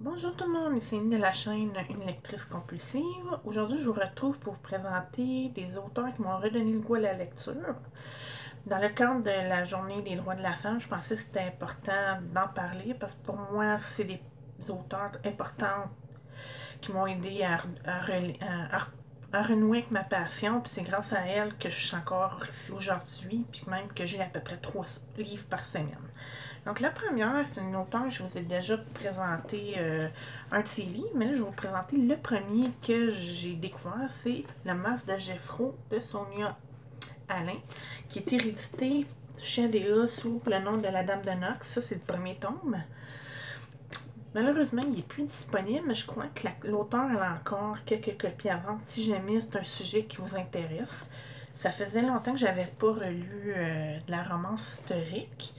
Bonjour tout le monde, ici Annie de la chaîne Une lectrice compulsive. Aujourd'hui, je vous retrouve pour vous présenter des auteurs qui m'ont redonné le goût à la lecture. Dans le cadre de la journée des droits de la femme, je pensais que c'était important d'en parler parce que pour moi, c'est des auteurs importants qui m'ont aidé à renouer avec ma passion. Puis c'est grâce à elle que je suis encore ici aujourd'hui, puis même que j'ai à peu près 3 livres par semaine. Donc la première, c'est une auteure, je vous ai déjà présenté un de ses livres, mais là je vais vous présenter le premier que j'ai découvert, c'est Le Masque de Jeffro de Sonia Alain, qui est réédité chez ADA sous le nom de La Dame de Nox. Ça, c'est le premier tome. Malheureusement, il n'est plus disponible, mais je crois que l'auteur a encore quelques copies à vendre si jamais c'est un sujet qui vous intéresse. Ça faisait longtemps que j'avais pas relu de la romance historique,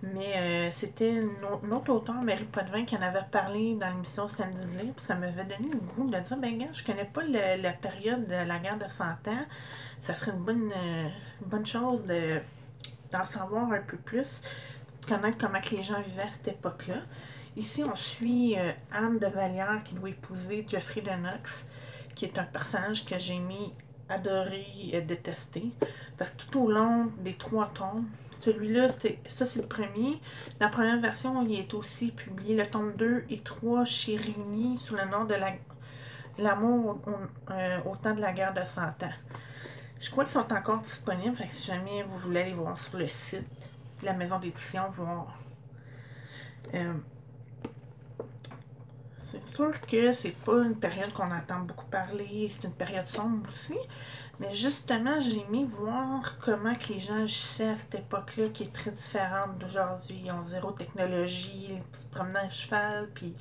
mais c'était une autre auteure, Marie Potvin, qui en avait parlé dans l'émission Samedi de Libre. Ça m'avait donné le goût de dire, ben gars, je connais pas la période de la guerre de 100 ans. Ça serait une bonne chose d'en savoir un peu plus, de connaître comment que les gens vivaient à cette époque-là. Ici, on suit Anne de Vallière qui doit épouser Geoffrey de Nox, qui est un personnage que j'ai aimé, adoré, détester. Parce que tout au long des 3 tomes, celui-là, c'est le premier. La première version, il est aussi publié le tome 2 et 3 chez Réunis sous le nom de L'amour au temps de la guerre de 100 ans. Je crois qu'ils sont encore disponibles, fait que si jamais vous voulez aller voir sur le site, la maison d'édition, voir. C'est sûr que c'est pas une période qu'on entend beaucoup parler, c'est une période sombre aussi, mais justement, j'ai aimé voir comment que les gens agissaient à cette époque-là, qui est très différente d'aujourd'hui. Ils ont zéro technologie, ils se promenaient à cheval, puis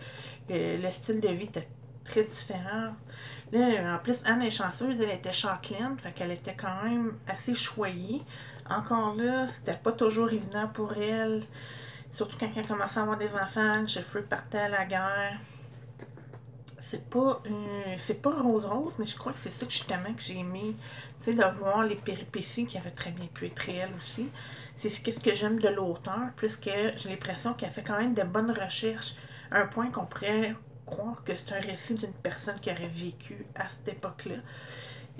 le style de vie était très différent. Là, en plus, Anne est chanceuse, elle était châtelaine, fait qu'elle était quand même assez choyée. Encore là, c'était pas toujours évident pour elle, surtout quand elle commençait à avoir des enfants, Jeffrey partait à la guerre. C'est pas rose mais je crois que c'est ça que justement que j'ai aimé, tu sais, de voir les péripéties qui avaient très bien pu être réelles aussi. C'est ce que j'aime de l'auteur, plus que j'ai l'impression qu'elle fait quand même de bonnes recherches, à un point qu'on pourrait croire que c'est un récit d'une personne qui aurait vécu à cette époque-là.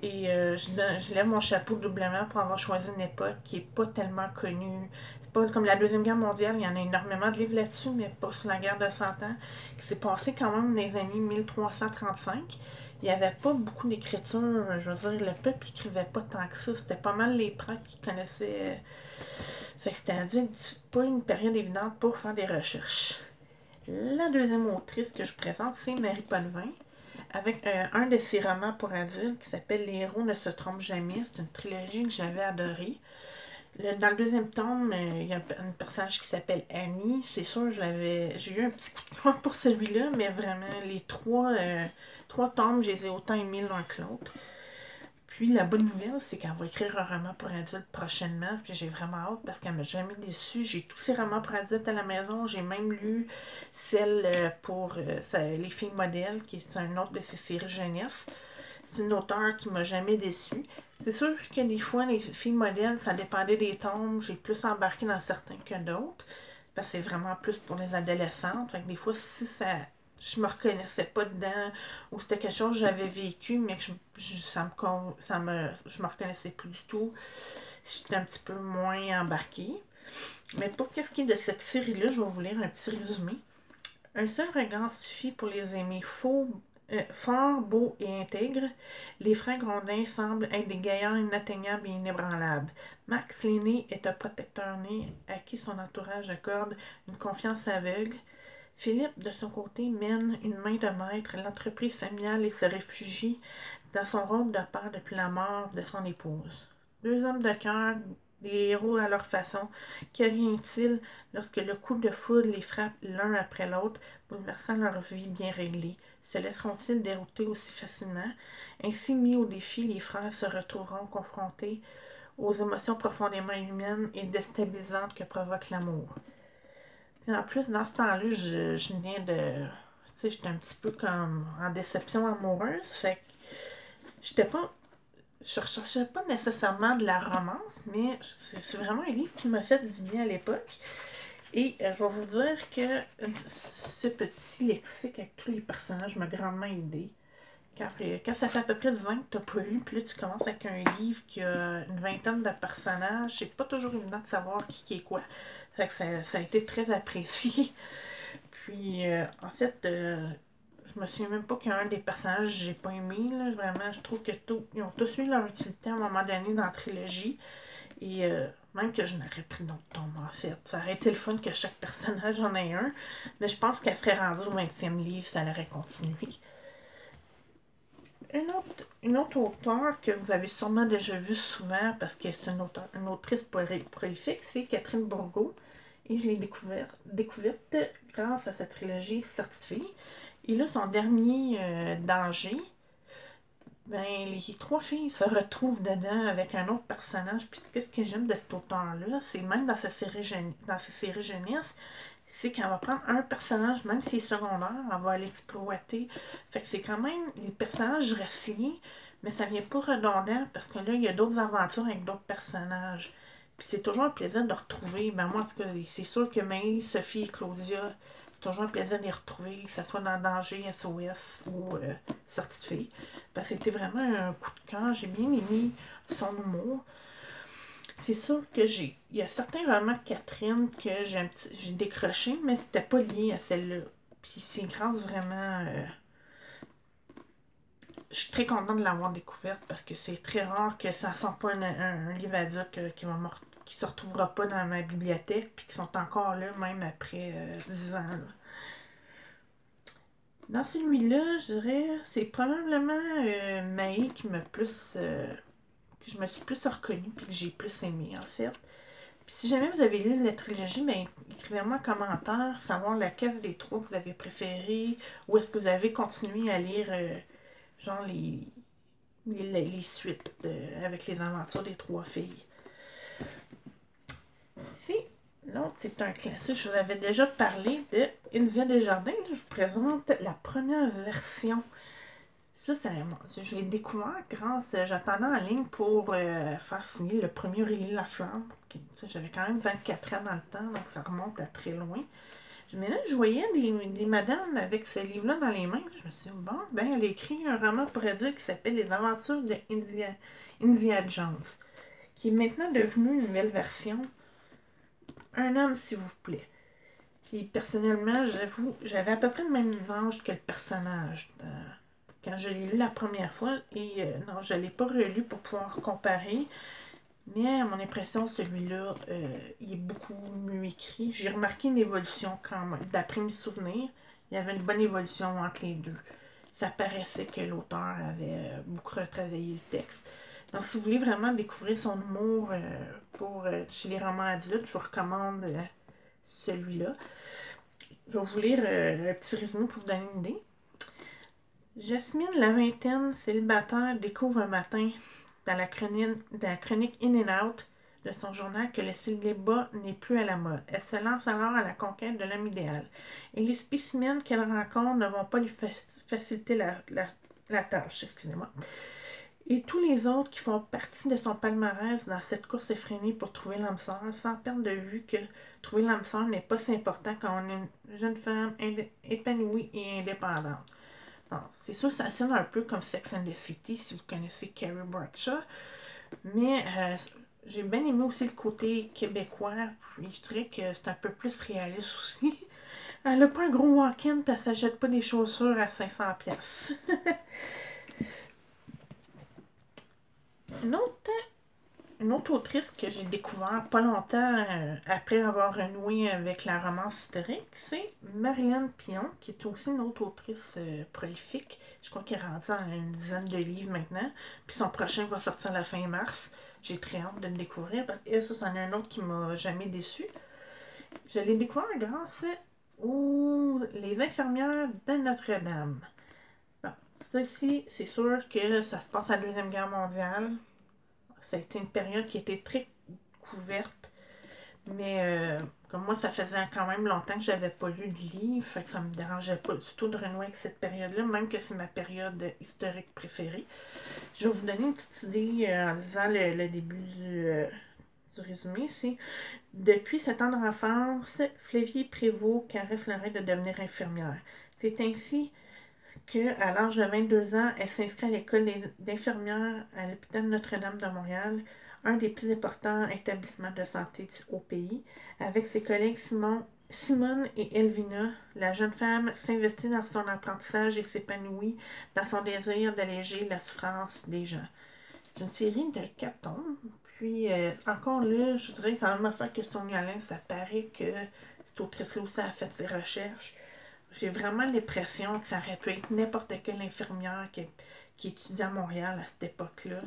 Et je lève mon chapeau doublement pour avoir choisi une époque qui n'est pas tellement connue. C'est pas comme la Deuxième Guerre mondiale, il y en a énormément de livres là-dessus, mais pas sur la guerre de 100 ans, qui s'est passé quand même dans les années 1335. Il n'y avait pas beaucoup d'écriture, je veux dire, le peuple n'écrivait pas tant que ça. C'était pas mal les prêtres qui connaissaient. Fait que c'était dû être pas une période évidente pour faire des recherches. La deuxième autrice que je présente, c'est Marie Potvin, avec un de ses romans pour adultes qui s'appelle Les héros ne se trompent jamais. C'est une trilogie que j'avais adorée. Dans le deuxième tome, il y a un personnage qui s'appelle Annie. C'est sûr, j'ai eu un petit coup de cœur pour celui-là, mais vraiment, les trois tomes, je les ai autant aimés l'un que l'autre. Puis la bonne nouvelle, c'est qu'elle va écrire un roman pour adultes prochainement. Puis j'ai vraiment hâte parce qu'elle m'a jamais déçue. J'ai tous ses romans pour adultes à la maison. J'ai même lu celle pour Les filles modèles, qui est un autre de ses séries jeunesse. C'est une auteure qui m'a jamais déçue. C'est sûr que des fois, les filles modèles, ça dépendait des tomes. J'ai plus embarqué dans certains que d'autres. Parce que c'est vraiment plus pour les adolescentes. Fait que des fois, si je me reconnaissais pas dedans, ou c'était quelque chose que j'avais vécu, mais que je me reconnaissais plus du tout, j'étais un petit peu moins embarquée. Mais pour qu'est-ce qui est de cette série-là, je vais vous lire un petit résumé. Un seul regard suffit pour les aimer forts, beaux et intègres. Les frères Grondin semblent être des gaillards inatteignables et inébranlables. Max l'aîné est un protecteur né à qui son entourage accorde une confiance aveugle. Philippe, de son côté, mène une main de maître l'entreprise familiale et se réfugie dans son rôle de père depuis la mort de son épouse. Deux hommes de cœur, des héros à leur façon, qu'advient-il lorsque le coup de foudre les frappe l'un après l'autre, bouleversant leur vie bien réglée? Se laisseront-ils dérouter aussi facilement? Ainsi mis au défi, les frères se retrouveront confrontés aux émotions profondément humaines et déstabilisantes que provoque l'amour. Et en plus, dans ce temps-là, je venais de. Tu sais, j'étais un petit peu comme en déception amoureuse. Fait que j'étais pas. Je recherchais pas nécessairement de la romance, mais c'est vraiment un livre qui m'a fait du bien à l'époque. Et je vais vous dire que ce petit lexique avec tous les personnages m'a grandement aidé. Quand ça fait à peu près 10 ans que tu n'as pas lu, puis là tu commences avec un livre qui a une vingtaine de personnages, c'est pas toujours évident de savoir qui est quoi. Fait que ça a été très apprécié. Puis en fait, je me souviens même pas qu'il y a un des personnages que j'ai pas aimé. Là. Vraiment, je trouve que ils ont tous eu leur utilité à un moment donné dans la trilogie. Et même que je n'aurais pris d'autres tomes, en fait. Ça aurait été le fun que chaque personnage en ait un. Mais je pense qu'elle serait rendue au 20e livre, ça l'aurait continué. Une autre auteure que vous avez sûrement déjà vue souvent parce que c'est une autrice prolifique, c'est Catherine Bourgault. Et je l'ai découverte grâce à sa trilogie Sortie de fille. Et là, son dernier danger, ben, les trois filles se retrouvent dedans avec un autre personnage. Puis qu'est-ce que j'aime de cet auteur-là, c'est même dans sa dans ses séries jeunesse, c'est qu'elle va prendre un personnage, même s'il est secondaire, elle va l'exploiter. Fait que c'est quand même des personnages récits, mais ça vient pas redondant parce que là, il y a d'autres aventures avec d'autres personnages. Puis c'est toujours un plaisir de retrouver. Ben moi, en tout cas, c'est sûr que Maïs, Sophie et Claudia, c'est toujours un plaisir de les retrouver, que ce soit dans Danger, SOS ou Sortie de fille. Parce que c'était vraiment un coup de cœur. J'ai bien aimé son humour. C'est sûr que il y a certains romans de Catherine que j'ai décroché, mais c'était pas lié à celle-là. Puis c'est grâce vraiment. Je suis très contente de l'avoir découverte parce que c'est très rare que ça ne sorte pas un livre adulte qui se retrouvera pas dans ma bibliothèque puis qui sont encore là même après 10 ans. Là. Dans celui-là, je dirais, c'est probablement Maï qui m'a plus. Que je me suis plus reconnue puis que j'ai plus aimé en fait. Puis si jamais vous avez lu la trilogie, ben, écrivez-moi en commentaire, savoir laquelle des trois vous avez préféré, ou est-ce que vous avez continué à lire genre les suites avec les aventures des trois filles. Si l'autre, c'est un classique, je vous avais déjà parlé de India Desjardins. Je vous présente la première version. Ça, je l'ai découvert grâce. J'attendais en ligne pour faire signer le premier Aurélie Laflamme. J'avais quand même 24 ans dans le temps, donc ça remonte à très loin. Mais là, je voyais des madames avec ce livre-là dans les mains. Je me suis dit, bon, ben, elle a écrit un roman pour adultes qui s'appelle Les Aventures de India Jones, qui est maintenant devenu une nouvelle version. Un homme, s'il vous plaît. Puis, personnellement, j'avoue, j'avais à peu près le même âge que le personnage quand je l'ai lu la première fois. Et non, je ne l'ai pas relu pour pouvoir comparer. Mais à mon impression, celui-là, il est beaucoup mieux écrit. J'ai remarqué une évolution quand même. D'après mes souvenirs, il y avait une bonne évolution entre les deux. Ça paraissait que l'auteur avait beaucoup retravaillé le texte. Donc, si vous voulez vraiment découvrir son humour chez les romans adultes, je vous recommande celui-là. Je vais vous lire un petit résumé pour vous donner une idée. Jasmine, la vingtaine, célibataire, découvre un matin dans la chronique In and Out de son journal que le célibat n'est plus à la mode. Elle se lance alors à la conquête de l'homme idéal. Et les spécimens qu'elle rencontre ne vont pas lui faciliter la tâche. Excusez-moi. Et tous les autres qui font partie de son palmarès dans cette course effrénée pour trouver l'âme sœur, sans perdre de vue que trouver l'âme sœur n'est pas si important quand on est une jeune femme épanouie et indépendante. Bon, c'est sûr, ça sonne un peu comme Sex and the City, si vous connaissez Carrie Bradshaw. Mais j'ai bien aimé aussi le côté québécois. Puis je dirais que c'est un peu plus réaliste aussi. Elle n'a pas un gros walk-in, puis elle ne s'achète pas des chaussures à 500$. Une autre, une autre autrice que j'ai découvert pas longtemps après avoir renoué avec la romance historique, c'est Marilyn Pion, qui est aussi une autre autrice prolifique. Je crois qu'elle est rendue à une dizaine de livres maintenant. Puis son prochain va sortir la fin mars. J'ai très hâte de le découvrir. Et ça, c'en est un autre qui m'a jamais déçu. Je l'ai découvert grâce aux Les infirmières de Notre-Dame. Bon, ça ici, c'est sûr que ça se passe à la Deuxième Guerre mondiale. Ça a été une période qui était très couverte. Mais comme moi, ça faisait quand même longtemps que j'avais pas lu de livre. Fait que ça me dérangeait pas du tout de renouer avec cette période-là, même que c'est ma période historique préférée. Je vais vous donner une petite idée en lisant le début du résumé, c'est depuis sa tendre enfance, Flavie Prévost caresse le rêve de devenir infirmière. C'est ainsi qu'à l'âge de 22 ans, elle s'inscrit à l'école d'infirmières à l'hôpital Notre-Dame de Montréal, un des plus importants établissements de santé au pays. Avec ses collègues Simone et Elvina, la jeune femme s'investit dans son apprentissage et s'épanouit dans son désir d'alléger la souffrance des gens. C'est une série de 4 tomes. Puis, encore là, je dirais que c'est la même affaire que Sonia Alain. Ça paraît que cette autrice-là aussi a fait ses recherches. J'ai vraiment l'impression que ça aurait pu être n'importe quelle infirmière qui étudie à Montréal à cette époque-là.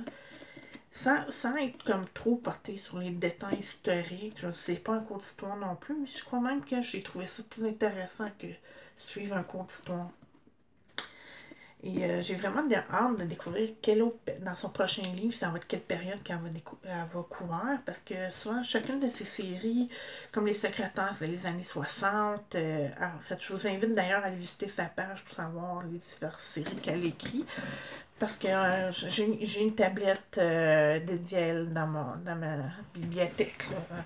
Sans être comme trop porté sur les détails historiques, je ne sais pas un cours d'histoire non plus, mais je crois même que j'ai trouvé ça plus intéressant que suivre un cours d'histoire. Et j'ai vraiment hâte de découvrir dans son prochain livre, ça va être quelle période qu'elle va couvrir, parce que souvent, chacune de ces séries, comme Les Secrétaires, c'est les années 60. En fait, je vous invite d'ailleurs à aller visiter sa page pour savoir les diverses séries qu'elle écrit, parce que j'ai une tablette dédiée à elle dans ma bibliothèque. Là.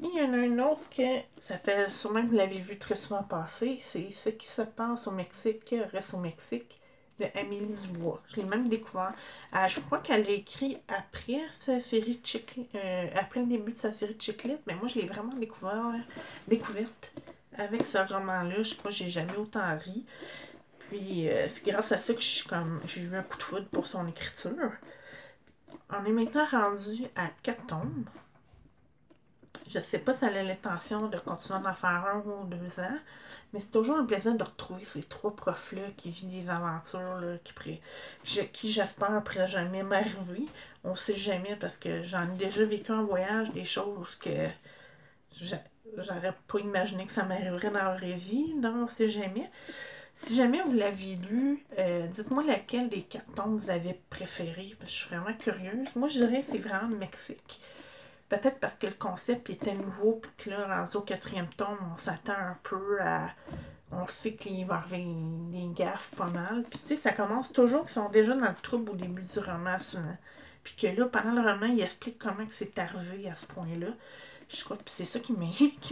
Il y en a une autre que, ça fait sûrement que vous l'avez vu très souvent passer, c'est Ce qui se passe au Mexique reste au Mexique, de Amélie Dubois. Je l'ai même découvert. Je crois qu'elle l'a écrit après sa série après le début de sa série de Chiclet, mais moi je l'ai vraiment découverte avec ce roman-là. Je crois que j'ai jamais autant ri. Puis c'est grâce à ça que j'ai eu un coup de foudre pour son écriture. On est maintenant rendu à 4 tomes. Je ne sais pas si elle a l'intention de continuer d'en faire 1 ou 2 ans, mais c'est toujours un plaisir de retrouver ces 3 profs-là qui vivent des aventures là, qui j'espère, ne pourraient jamais m'arriver. On ne sait jamais parce que j'en ai déjà vécu en voyage des choses que j'aurais pas imaginé que ça m'arriverait dans la vraie vie, donc on ne sait jamais. Si jamais vous l'aviez lu, dites-moi laquelle des 4 tomes vous avez préféré, parce que je suis vraiment curieuse. Moi, je dirais que c'est vraiment le Mexique. Peut-être parce que le concept était nouveau, puis que là, rendu au 4e tome, on s'attend un peu à. On sait qu'il va y avoir des gaffes pas mal. Puis tu sais, ça commence toujours qu'ils sont déjà dans le trouble au début du roman, souvent. Puis que là, pendant le roman, il explique comment que c'est arrivé à ce point-là. Je crois que c'est ça qui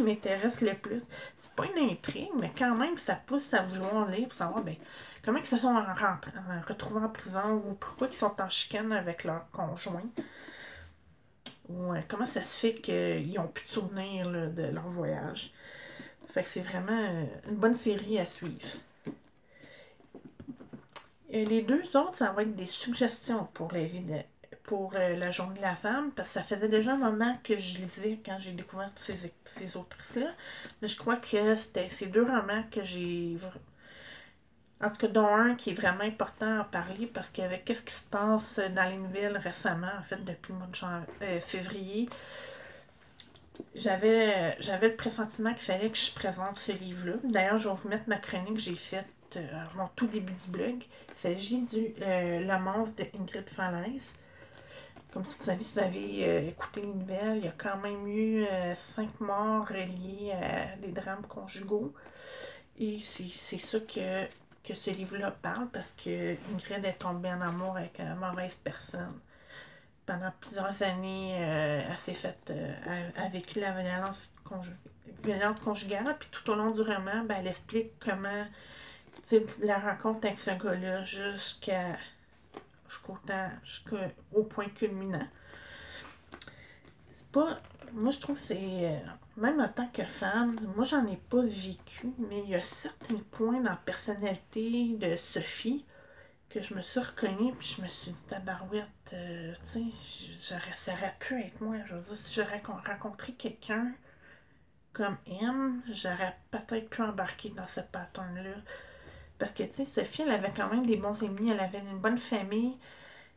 m'intéresse le plus. C'est pas une intrigue, mais quand même, ça pousse à vouloir lire pour savoir ben, comment ils se sont retrouvés en prison ou pourquoi ils sont en chicane avec leur conjoint. Ou comment ça se fait qu'ils n'ont plus de souvenirs là, de leur voyage. Fait que c'est vraiment une bonne série à suivre. Les 2 autres, ça va être des suggestions pour la journée de la femme, parce que ça faisait déjà un moment que je lisais quand j'ai découvert ces autrices-là. Mais je crois que c'était ces 2 romans que j'ai. En tout cas, dont un qui est vraiment important à parler, parce qu'avec qu'est-ce qui se passe dans les nouvelles récemment, en fait, depuis le mois de février, j'avais le pressentiment qu'il fallait que je présente ce livre-là. D'ailleurs, je vais vous mettre ma chronique que j'ai faite à mon tout début du blog. Il s'agit du La mort de Ingrid Falaise. Comme si vous avez écouté les nouvelles, il y a quand même eu 5 morts reliés à des drames conjugaux. Et c'est ça que ce livre-là parle, parce que Ingrid est tombée en amour avec une mauvaise personne. Pendant plusieurs années, elle s'est faite. Elle a vécu la violence conjugale, puis tout au long du roman, ben, elle explique comment la rencontre avec ce gars-là jusqu'au point culminant. C'est pas. Moi, je trouve que c'est. Même en tant que femme, moi, j'en ai pas vécu, mais il y a certains points dans la personnalité de Sophie que je me suis reconnue, puis je me suis dit, tabarouette, tu sais, ça aurait pu être moi. Je veux dire, si j'aurais rencontré quelqu'un comme M, j'aurais peut-être pu embarquer dans ce pattern-là. Parce que, tu sais, Sophie, elle avait quand même des bons amis, elle avait une bonne famille.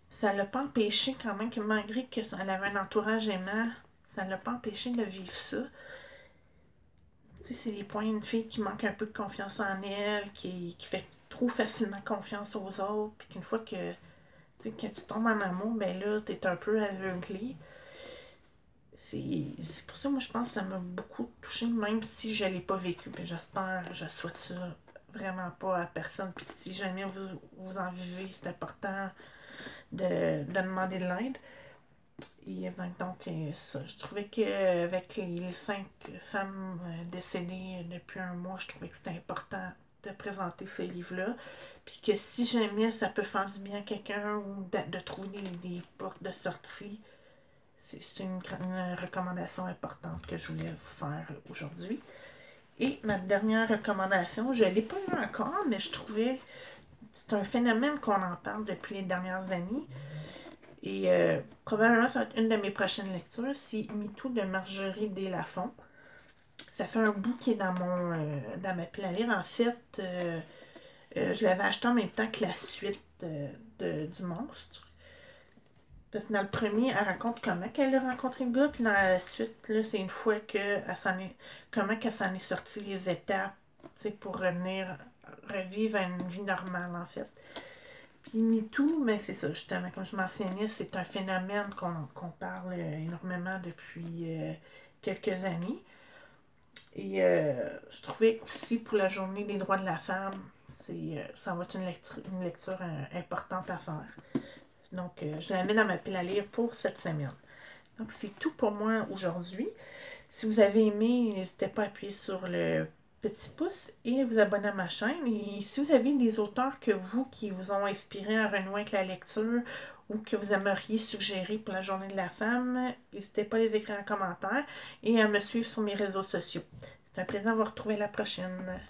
Ça l'a pas empêché quand même, que malgré qu'elle avait un entourage aimant, ça l'a pas empêché de vivre ça. Tu sais, c'est des points d'une fille qui manque un peu de confiance en elle, qui fait trop facilement confiance aux autres, puis qu'une fois que quand tu tombes en amour, ben là, t'es un peu aveuglé. C'est pour ça, moi, je pense que ça m'a beaucoup touchée, même si je l'ai pas vécu. Puis j'espère, je souhaite ça vraiment pas à personne. Puis si jamais vous en vivez, c'est important de demander de l'aide. Et donc, ça, je trouvais qu'avec les 5 femmes décédées depuis un mois, je trouvais que c'était important de présenter ce livre-là. Puis que si jamais ça peut faire du bien à quelqu'un ou de trouver des portes de sortie, c'est une recommandation importante que je voulais vous faire aujourd'hui. Et ma dernière recommandation, je ne l'ai pas eu encore, mais je trouvais c'est un phénomène qu'on en parle depuis les dernières années. Et probablement, ça va être une de mes prochaines lectures. C'est MeToo de Marjorie Delafont. Ça fait un bout qui est dans ma pile à lire. En fait, je l'avais acheté en même temps que la suite du monstre. Parce que dans le premier, elle raconte comment elle a rencontré le gars, puis dans la suite, là, c'est une fois comment qu'elle s'en est sortie les étapes, pour revivre à une vie normale, en fait. Puis MeToo, mais c'est ça, justement, comme je mentionnais, c'est un phénomène qu'on parle énormément depuis quelques années. Et je trouvais aussi pour la journée des droits de la femme, ça va être une lecture importante à faire. Donc, je la mets dans ma pile à lire pour cette semaine. Donc, c'est tout pour moi aujourd'hui. Si vous avez aimé, n'hésitez pas à appuyer sur le petit pouce et vous abonner à ma chaîne. Et si vous avez des auteurs qui vous ont inspiré à renouer avec la lecture ou que vous aimeriez suggérer pour la journée de la femme, n'hésitez pas à les écrire en commentaire et à me suivre sur mes réseaux sociaux. C'est un plaisir de vous retrouver la prochaine.